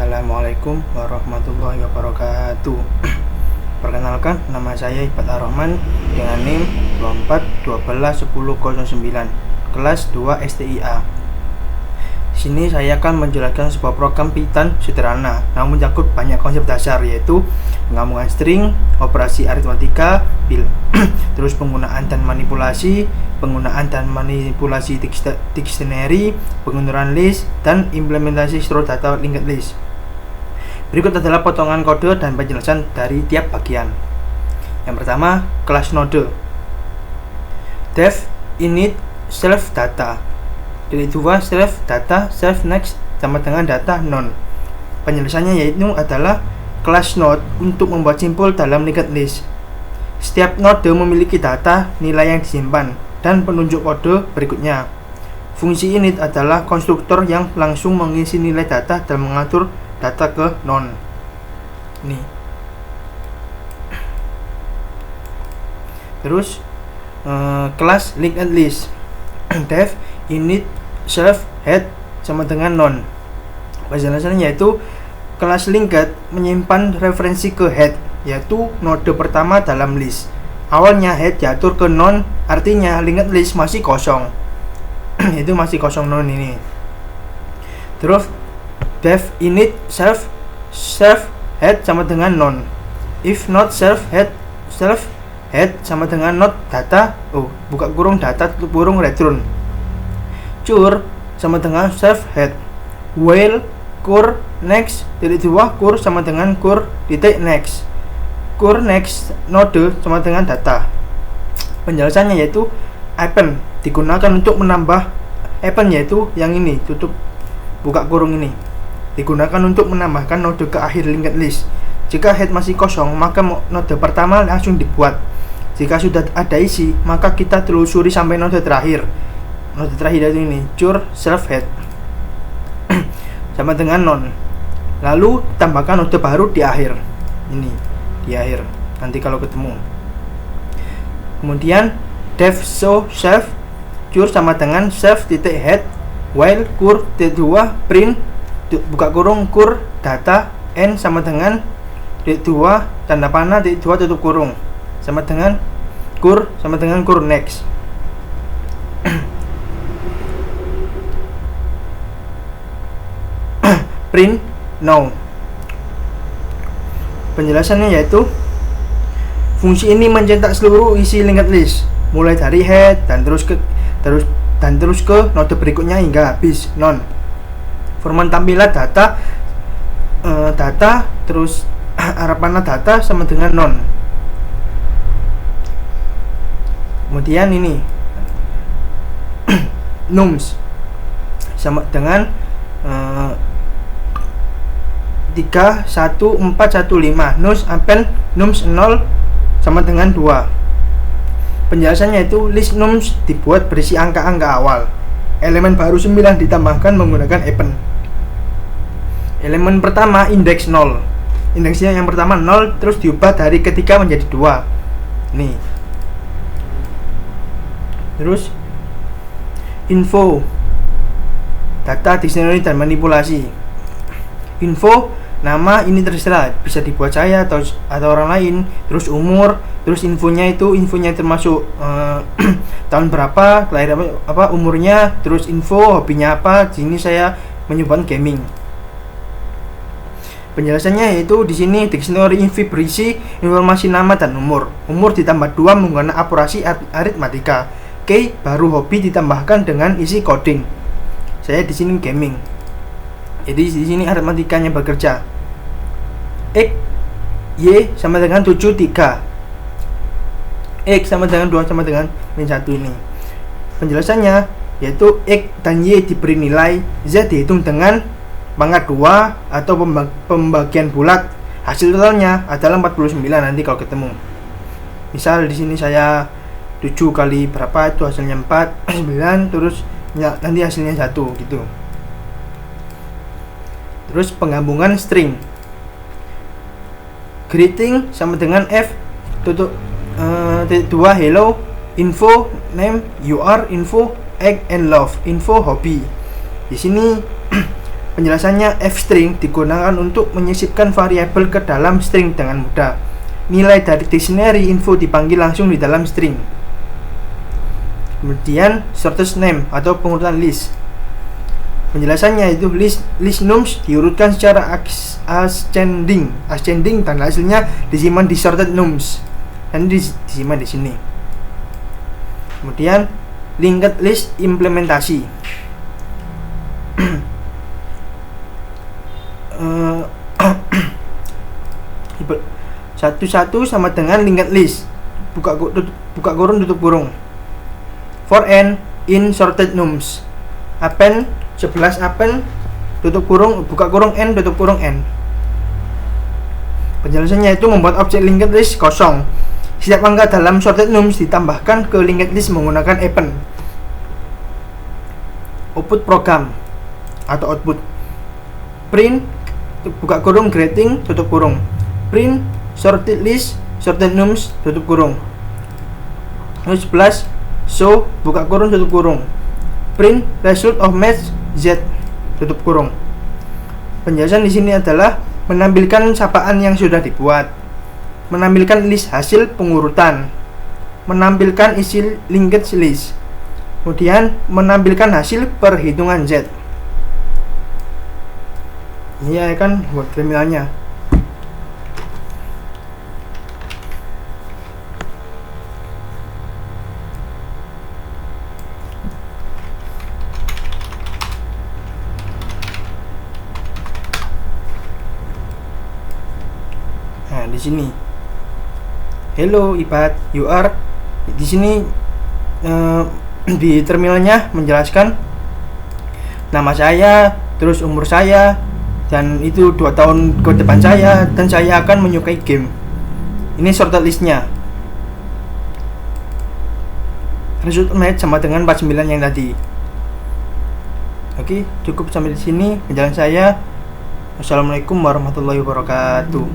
Assalamualaikum warahmatullahi wabarakatuh. Perkenalkan, nama saya Ibad Ar-Rahman dengan NIM 24121009 kelas 2 STIA. Di sini saya akan menjelaskan sebuah program Python sederhana namun mencakup banyak konsep dasar, yaitu penggabungan string, operasi aritmatika, terus penggunaan dan manipulasi dictionary, penggunaan list, dan implementasi struct data linked list. Berikut adalah potongan kode dan penjelasan dari tiap bagian. Yang pertama, kelas node. Def init self data. Dari dua self data self next sama dengan data non. Penjelasannya yaitu adalah kelas node untuk membuat simpul dalam linked list. Setiap node memiliki data nilai yang disimpan dan penunjuk kode berikutnya. Fungsi init adalah konstruktor yang langsung mengisi nilai data dan mengatur data ke non. Nih. Terus kelas linked list. Def init self head sama dengan non. Penjelasannya yaitu kelas linked menyimpan referensi ke head, yaitu node pertama dalam list. Awalnya head diatur ke non, artinya linked list masih kosong. Itu masih kosong non ini. Terus def init self head sama dengan non. If not self head sama dengan not data, buka kurung data tutup kurung return. Cur sama dengan self head. While cur next titik dua cur sama dengan cur titik next. Cur next node sama dengan data. Penjelasannya yaitu append digunakan untuk menambah append, yaitu yang ini tutup buka kurung ini digunakan untuk menambahkan node ke akhir linked list. Jika head masih kosong, maka node pertama langsung dibuat. Jika sudah ada isi, maka kita telusuri sampai node terakhir. Node terakhir itu ini, cur self head sama dengan non. Lalu tambahkan node baru di akhir. Ini di akhir. Nanti kalau ketemu. Kemudian def show self cur sama dengan self titik head, while cur titik dua print buka kurung cur data n sama dengan titik dua tanda panah titik dua tutup kurung sama dengan cur next. Print now. Penjelasannya yaitu fungsi ini mencetak seluruh isi linked list mulai dari head dan terus ke node berikutnya hingga habis non. Format tampilan data terus arah panah data sama dengan non. Kemudian ini nums sama dengan 31415 nums append nums 0 sama dengan 2. Penjelasannya itu list nums dibuat berisi angka-angka awal. Elemen baru 9 ditambahkan menggunakan append. Elemen pertama indeks 0. Indeksnya yang pertama 0 terus diubah dari ketiga menjadi 2. Nih. Terus info data dictionary dan manipulasi. Info nama ini terserah, bisa dibuat saya atau orang lain. Terus umur, terus infonya termasuk tahun berapa, kelahiran apa, umurnya, terus info hobinya apa. Di sini saya menyumbang gaming. Penjelasannya yaitu di sini dictionary info berisi informasi nama dan umur. Umur ditambah 2 menggunakan operasi aritmatika. Baru hobi ditambahkan dengan isi coding. Saya di sini gaming. Jadi di sini aritmatikanya bekerja. X Y sama dengan 73. X sama dengan 2 sama dengan min 1 ini. Penjelasannya yaitu X dan Y diberi nilai, Z dihitung dengan pangkat 2 atau pembagian bulat. Hasil totalnya adalah 49 nanti kalau ketemu. Misal di sini saya 7 kali berapa itu hasilnya 4, 9 terus ya, nanti hasilnya 1 gitu. Terus penggabungan string. Greeting sama dengan F tutup 2 hello, info name, you are, info egg and love, info hobi. Di sini Penjelasannya, f-string digunakan untuk menyisipkan variabel ke dalam string dengan mudah. Nilai dari dictionary info dipanggil langsung di dalam string. Kemudian shortest name atau pengurutan list. Penjelasannya itu list nums diurutkan secara ascending dan hasilnya disimpan di sorted nums dan disimpan di sini. Kemudian linked list implementasi. Satu sama dengan linked list, buka kurung tutup kurung. For n in sorted nums, append 11 append tutup kurung buka kurung n tutup kurung n. Penjelasannya itu membuat objek linked list kosong. Setiap angka dalam sorted nums ditambahkan ke linked list menggunakan append. Output program atau output, print buka kurung greeting tutup kurung, print sorted list sorted nums tutup kurung. 11 show buka kurung tutup kurung, print result of match z tutup kurung. Penjelasan di sini adalah menampilkan sapaan yang sudah dibuat, menampilkan list hasil pengurutan, menampilkan isi linked list, kemudian menampilkan hasil perhitungan z. Ini kan buat terminalnya. Nah, di sini. Hello Ibad, you are. Di sini di terminalnya menjelaskan nama saya, terus umur saya, dan itu 2 tahun ke depan saya, dan saya akan menyukai game. Ini sorted listnya. Result match sama dengan 49 yang tadi. Oke, cukup sampai di sini penjelasan saya. Wassalamualaikum warahmatullahi wabarakatuh.